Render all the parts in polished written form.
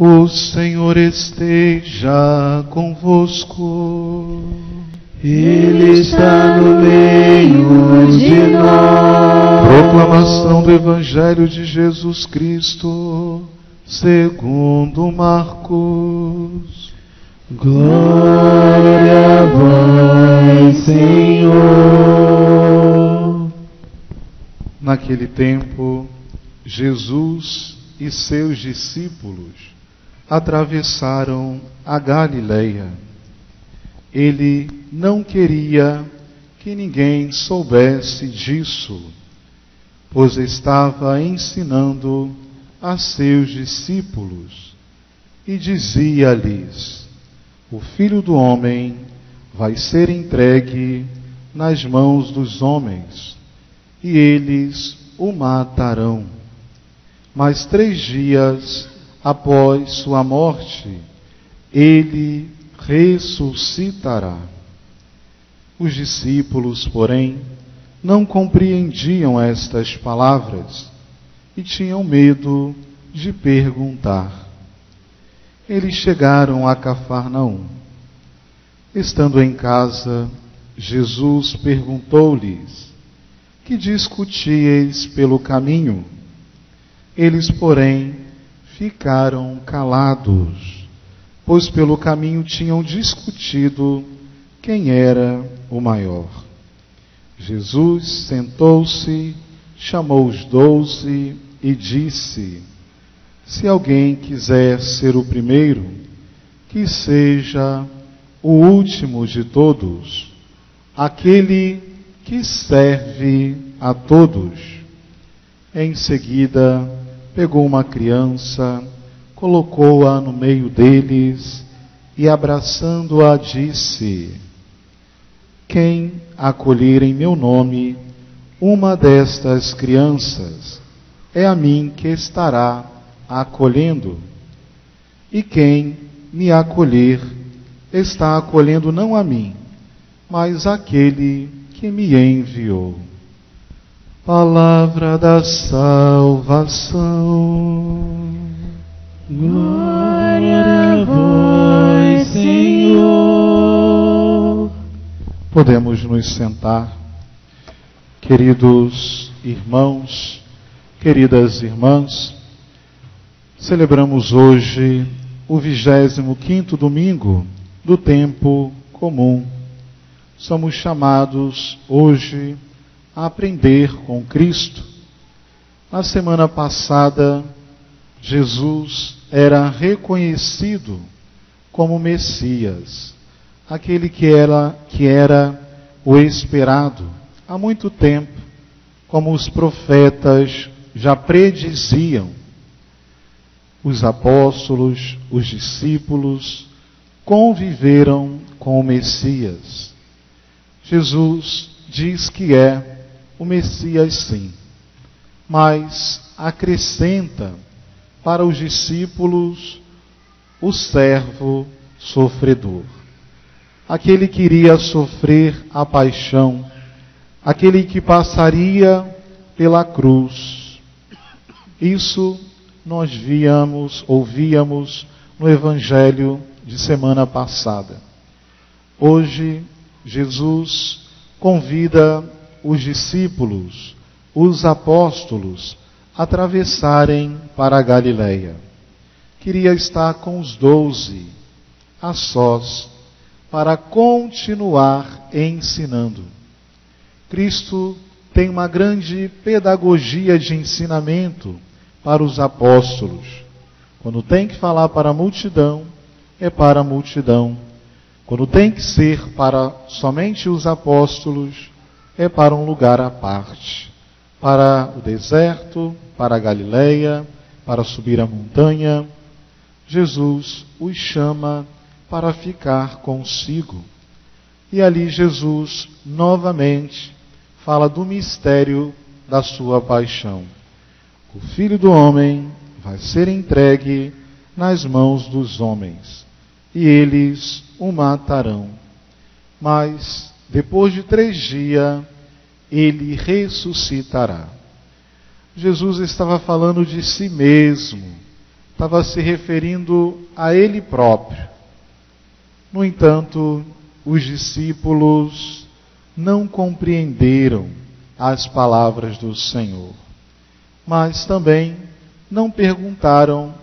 O Senhor esteja convosco. Ele está no meio de nós. Proclamação do Evangelho de Jesus Cristo, segundo Marcos. Glória a vós, Senhor. Naquele tempo, Jesus e seus discípulos atravessaram a Galileia. Ele não queria que ninguém soubesse disso, pois estava ensinando a seus discípulos e dizia-lhes: o Filho do Homem vai ser entregue nas mãos dos homens, e eles o matarão. Mas 3 dias após sua morte, ele ressuscitará. Os discípulos, porém, não compreendiam estas palavras e tinham medo de perguntar. Eles chegaram a Cafarnaum. Estando em casa, Jesus perguntou-lhes: que discutíeis pelo caminho? Eles, porém, ficaram calados, pois pelo caminho tinham discutido quem era o maior. Jesus sentou-se, chamou os 12 e disse: se alguém quiser ser o primeiro, que seja o último de todos, aquele que serve a todos. Em seguida, pegou uma criança, colocou-a no meio deles e, abraçando-a, disse: quem acolher em meu nome uma destas crianças, é a mim que estará acolhendo. E quem me acolher, está acolhendo não a mim, mas aquele que me enviou. Palavra da salvação. Glória a vós, Senhor. Podemos nos sentar. Queridos irmãos, queridas irmãs, celebramos hoje o 25º domingo do tempo comum. Somos chamados hoje a aprender com Cristo. Na semana passada, Jesus era reconhecido como Messias, aquele que era o esperado há muito tempo, como os profetas já prediziam. Os apóstolos, os discípulos, conviveram com o Messias. Jesus diz que é o Messias, sim, mas acrescenta para os discípulos o servo sofredor, aquele que iria sofrer a paixão, aquele que passaria pela cruz. Isso nós ouvíamos no Evangelho de semana passada. Hoje, Jesus convida os discípulos, os apóstolos, a atravessarem para a Galileia. Queria estar com os 12, a sós, para continuar ensinando. Cristo tem uma grande pedagogia de ensinamento para os apóstolos. Quando tem que falar para a multidão, é para a multidão. Quando tem que ser para somente os apóstolos, é para um lugar à parte. Para o deserto, para a Galileia, para subir a montanha. Jesus os chama para ficar consigo. E ali Jesus novamente fala do mistério da sua paixão. O Filho do Homem vai ser entregue nas mãos dos homens, e eles o matarão. Mas, depois de 3 dias, ele ressuscitará. Jesus estava falando de si mesmo, estava se referindo a ele próprio. No entanto, os discípulos não compreenderam as palavras do Senhor, mas também não perguntaram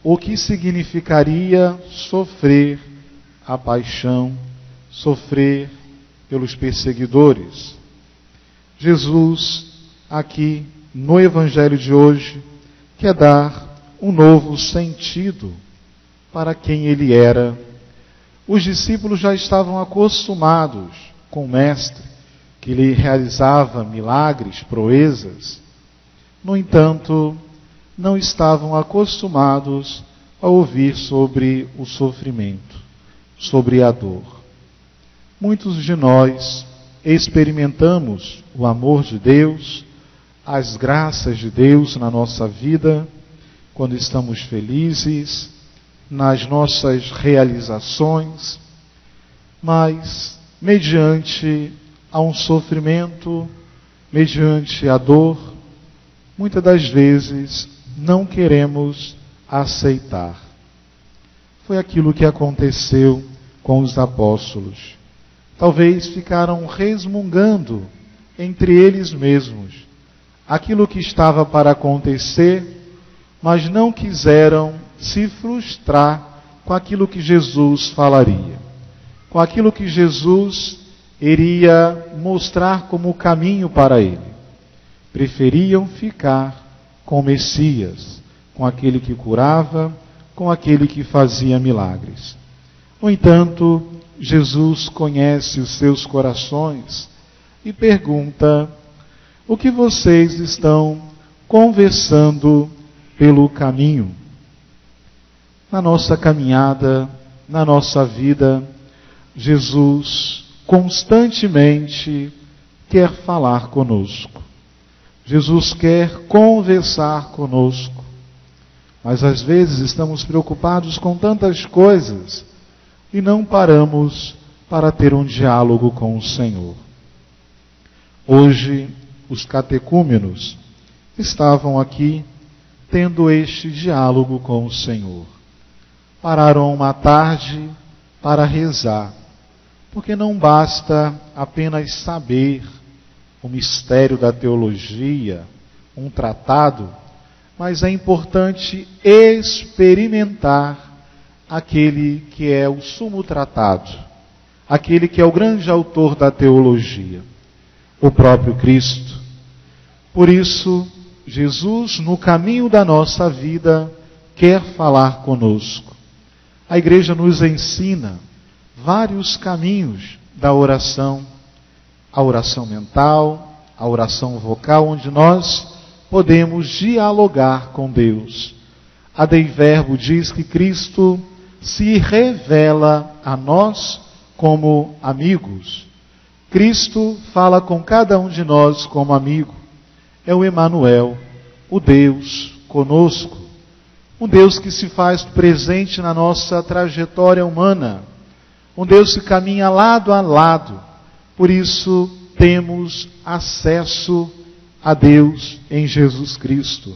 o que significaria sofrer a paixão, sofrer pelos perseguidores. Jesus, aqui no Evangelho de hoje, quer dar um novo sentido para quem ele era. Os discípulos já estavam acostumados com o Mestre, que lhe realizava milagres, proezas. No entanto, não estavam acostumados a ouvir sobre o sofrimento, sobre a dor. Muitos de nós experimentamos o amor de Deus, as graças de Deus na nossa vida, quando estamos felizes, nas nossas realizações, mas mediante a um sofrimento, mediante a dor, muitas das vezes não queremos aceitar. Foi aquilo que aconteceu com os apóstolos. Talvez ficaram resmungando entre eles mesmos aquilo que estava para acontecer, mas não quiseram se frustrar com aquilo que Jesus falaria, com aquilo que Jesus iria mostrar como caminho para ele. Preferiam ficar com o Messias, com aquele que curava, com aquele que fazia milagres. No entanto, Jesus conhece os seus corações e pergunta: o que vocês estão conversando pelo caminho? Na nossa caminhada, na nossa vida, Jesus constantemente quer falar conosco. Jesus quer conversar conosco. Mas às vezes estamos preocupados com tantas coisas e não paramos para ter um diálogo com o Senhor. Hoje, os catecúmenos estavam aqui tendo este diálogo com o Senhor. Pararam uma tarde para rezar, porque não basta apenas saber o mistério da teologia, um tratado, mas é importante experimentar aquele que é o sumo tratado, aquele que é o grande autor da teologia, o próprio Cristo. Por isso, Jesus, no caminho da nossa vida, quer falar conosco. A Igreja nos ensina vários caminhos da oração, a oração mental, a oração vocal, onde nós podemos dialogar com Deus. A Dei Verbo diz que Cristo se revela a nós como amigos. Cristo fala com cada um de nós como amigo. É o Emanuel, o Deus conosco. Um Deus que se faz presente na nossa trajetória humana. Um Deus que caminha lado a lado. Por isso temos acesso a Deus em Jesus Cristo.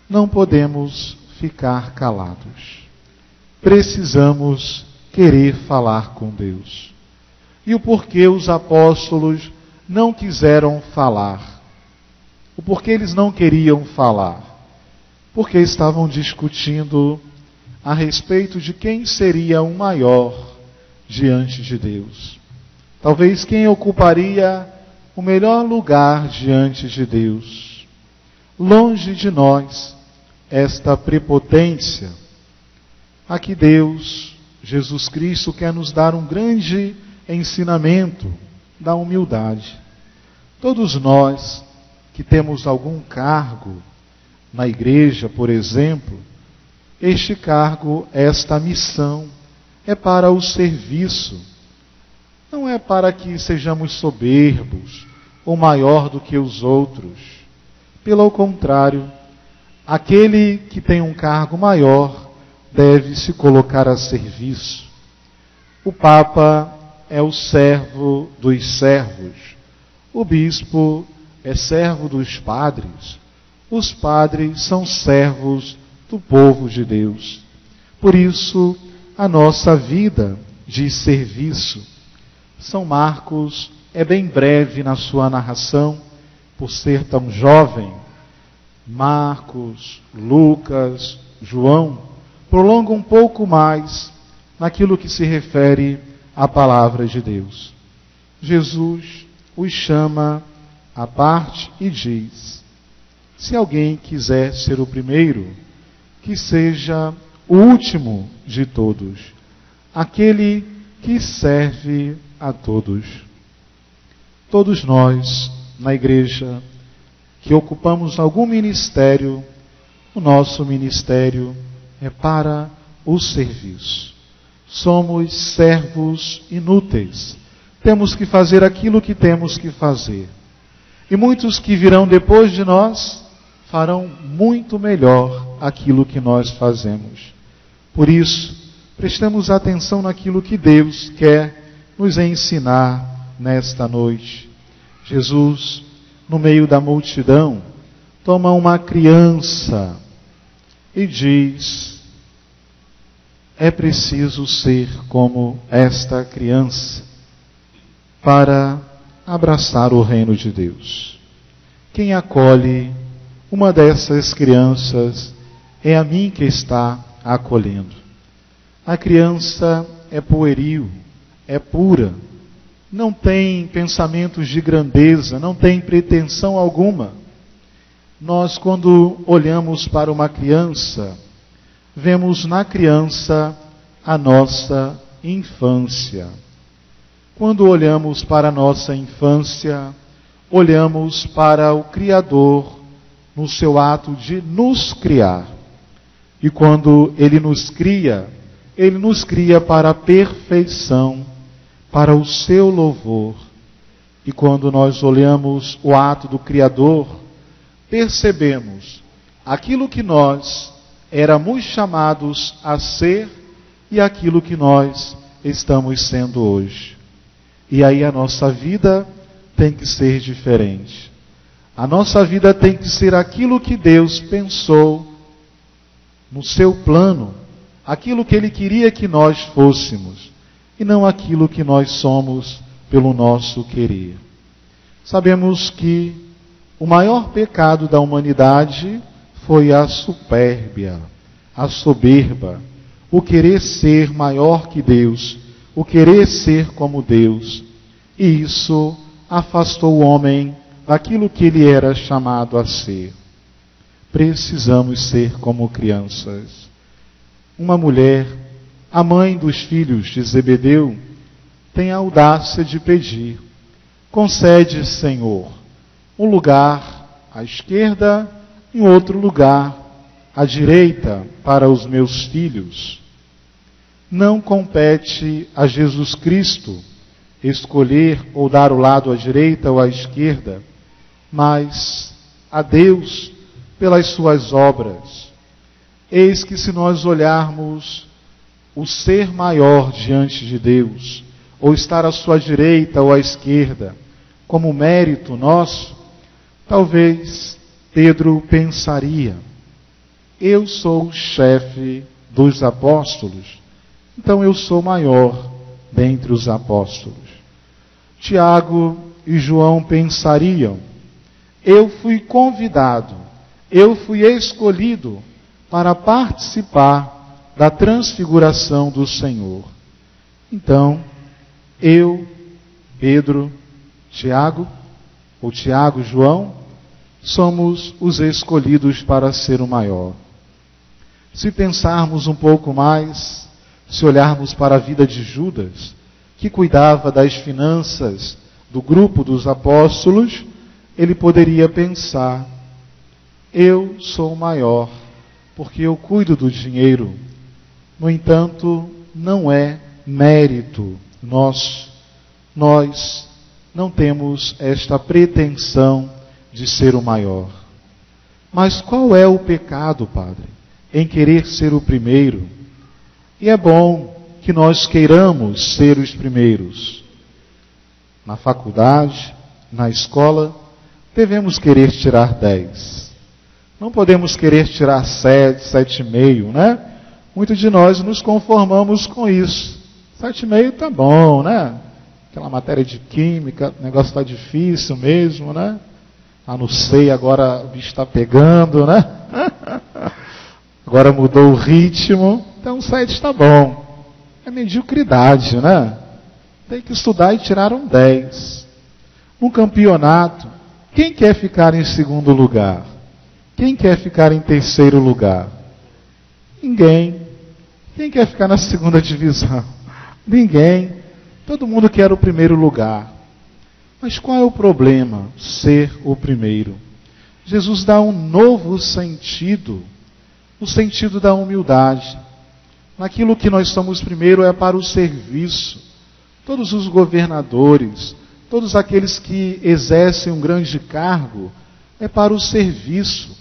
Não podemos ficar calados. Precisamos querer falar com Deus. E o porquê os apóstolos não quiseram falar? O porquê eles não queriam falar? Porque estavam discutindo a respeito de quem seria o maior diante de Deus. Talvez quem ocuparia o melhor lugar diante de Deus. Longe de nós esta prepotência. Aqui Deus, Jesus Cristo, quer nos dar um grande ensinamento da humildade. Todos nós que temos algum cargo na igreja, por exemplo, este cargo, esta missão, é para o serviço. Não é para que sejamos soberbos ou maior do que os outros. Pelo contrário, aquele que tem um cargo maior deve se colocar a serviço. O Papa é o servo dos servos. O bispo é servo dos padres. Os padres são servos do povo de Deus. Por isso, a nossa vida de serviço. São Marcos é bem breve na sua narração, por ser tão jovem. Marcos, Lucas, João prolongam um pouco mais naquilo que se refere à palavra de Deus. Jesus os chama à parte e diz: se alguém quiser ser o primeiro, que seja o último de todos, aquele que serve a todos. Todos nós, na igreja, que ocupamos algum ministério, o nosso ministério é para o serviço. Somos servos inúteis. Temos que fazer aquilo que temos que fazer. E muitos que virão depois de nós farão muito melhor aquilo que nós fazemos. Por isso, prestemos atenção naquilo que Deus quer nos ensinar nesta noite. Jesus, no meio da multidão, toma uma criança e diz: é preciso ser como esta criança para abraçar o reino de Deus. Quem acolhe uma dessas crianças é a mim que está acolhendo. A criança é pueril, é pura, não tem pensamentos de grandeza, não tem pretensão alguma. Nós, quando olhamos para uma criança, vemos na criança a nossa infância. Quando olhamos para a nossa infância, olhamos para o Criador no seu ato de nos criar. E quando Ele nos cria para a perfeição, para o seu louvor. E quando nós olhamos o ato do Criador, percebemos aquilo que nós éramos chamados a ser e aquilo que nós estamos sendo hoje. E aí a nossa vida tem que ser diferente. A nossa vida tem que ser aquilo que Deus pensou no seu plano, aquilo que Ele queria que nós fôssemos, e não aquilo que nós somos pelo nosso querer. Sabemos que o maior pecado da humanidade foi a supérbia, a soberba, o querer ser maior que Deus, o querer ser como Deus. E isso afastou o homem daquilo que ele era chamado a ser. Precisamos ser como crianças. Uma mulher, a mãe dos filhos de Zebedeu, tem a audácia de pedir: concede, Senhor, um lugar à esquerda e outro lugar à direita para os meus filhos. Não compete a Jesus Cristo escolher ou dar o lado à direita ou à esquerda, mas a Deus pelas suas obras. Eis que se nós olharmos o ser maior diante de Deus, ou estar à sua direita ou à esquerda, como mérito nosso, talvez Pedro pensaria: eu sou o chefe dos apóstolos, então eu sou maior dentre os apóstolos. Tiago e João pensariam: eu fui convidado, eu fui escolhido para participar da transfiguração do Senhor. Então, eu, Pedro, Tiago, ou Tiago, João, somos os escolhidos para ser o maior. Se pensarmos um pouco mais, se olharmos para a vida de Judas, que cuidava das finanças do grupo dos apóstolos, ele poderia pensar: eu sou o maior, porque eu cuido do dinheiro. No entanto, não é mérito nosso. Nós não temos esta pretensão de ser o maior. Mas qual é o pecado, Padre, em querer ser o primeiro? E é bom que nós queiramos ser os primeiros. Na faculdade, na escola, devemos querer tirar 10. Não podemos querer tirar 7, 7,5, né? Muitos de nós nos conformamos com isso. 7,5 tá bom, né? Aquela matéria de química, o negócio está difícil mesmo, né? Não sei, agora o bicho está pegando, né? Agora mudou o ritmo, então 7 está bom. É mediocridade, né? Tem que estudar e tirar um 10. Um campeonato, quem quer ficar em segundo lugar? Quem quer ficar em terceiro lugar? Ninguém. Quem quer ficar na segunda divisão? Ninguém. Todo mundo quer o primeiro lugar. Mas qual é o problema? Ser o primeiro. Jesus dá um novo sentido, o sentido da humildade. Naquilo que nós somos primeiro é para o serviço. Todos os governadores, todos aqueles que exercem um grande cargo, é para o serviço.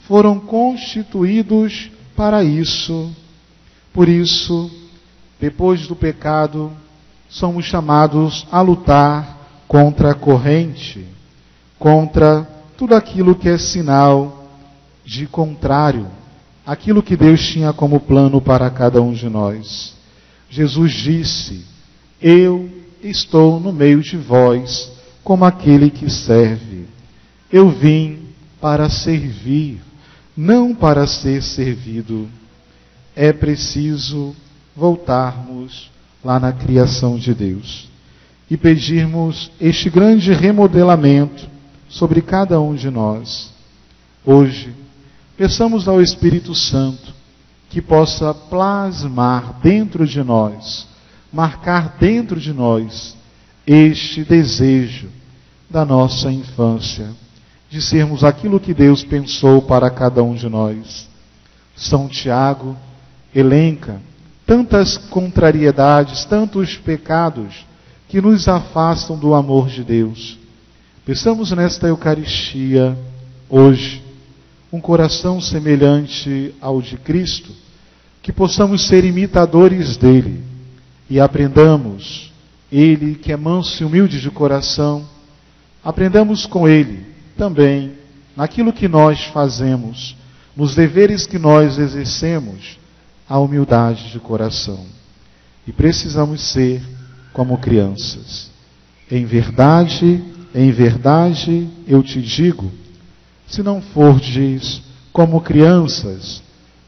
Foram constituídos para isso. Por isso, depois do pecado, somos chamados a lutar contra a corrente, contra tudo aquilo que é sinal de contrário, aquilo que Deus tinha como plano para cada um de nós. Jesus disse: eu estou no meio de vós como aquele que serve. Eu vim para servir, não para ser servido. É preciso voltarmos lá na criação de Deus e pedirmos este grande remodelamento sobre cada um de nós. Hoje, peçamos ao Espírito Santo que possa plasmar dentro de nós, marcar dentro de nós este desejo da nossa infância, de sermos aquilo que Deus pensou para cada um de nós. São Tiago elenca tantas contrariedades, tantos pecados que nos afastam do amor de Deus. Peçamos nesta Eucaristia, hoje, um coração semelhante ao de Cristo, que possamos ser imitadores dele e aprendamos, ele que é manso e humilde de coração, aprendamos com ele também naquilo que nós fazemos, nos deveres que nós exercemos, a humildade de coração. E precisamos ser como crianças. Em verdade, eu te digo, se não fordes como crianças,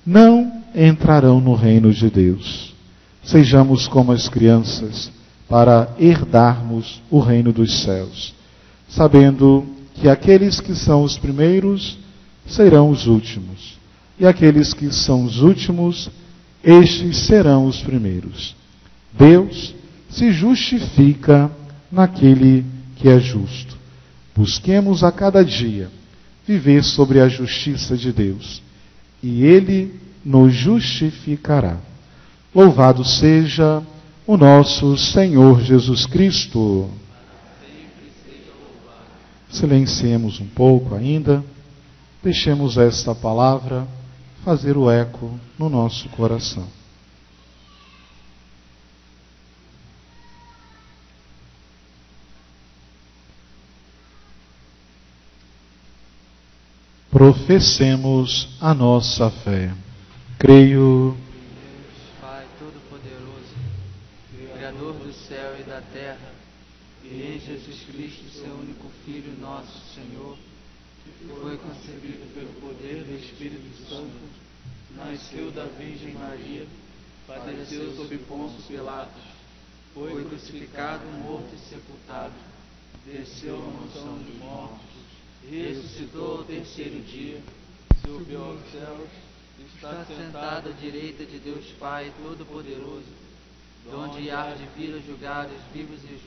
não entrarão no reino de Deus. Sejamos como as crianças para herdarmos o reino dos céus, sabendo que aqueles que são os primeiros serão os últimos, e aqueles que são os últimos, estes serão os primeiros. Deus se justifica naquele que é justo. Busquemos a cada dia viver sobre a justiça de Deus, e Ele nos justificará. Louvado seja o nosso Senhor Jesus Cristo. Silenciemos um pouco ainda, deixemos esta palavra fazer o eco no nosso coração. Professemos a nossa fé. Creio, Pai Todo-Poderoso, Criador do céu e da terra, e em Jesus Cristo, seu único Filho, nosso Senhor, que foi concebido pelo poder do Espírito Santo, nasceu da Virgem Maria, padeceu sob Pôncio Pilatos, foi crucificado, morto e sepultado, desceu à mansão dos mortos, ressuscitou ao terceiro dia, subiu aos céus, está sentado à direita de Deus Pai Todo-Poderoso, de onde há de vir a julgar os vivos e os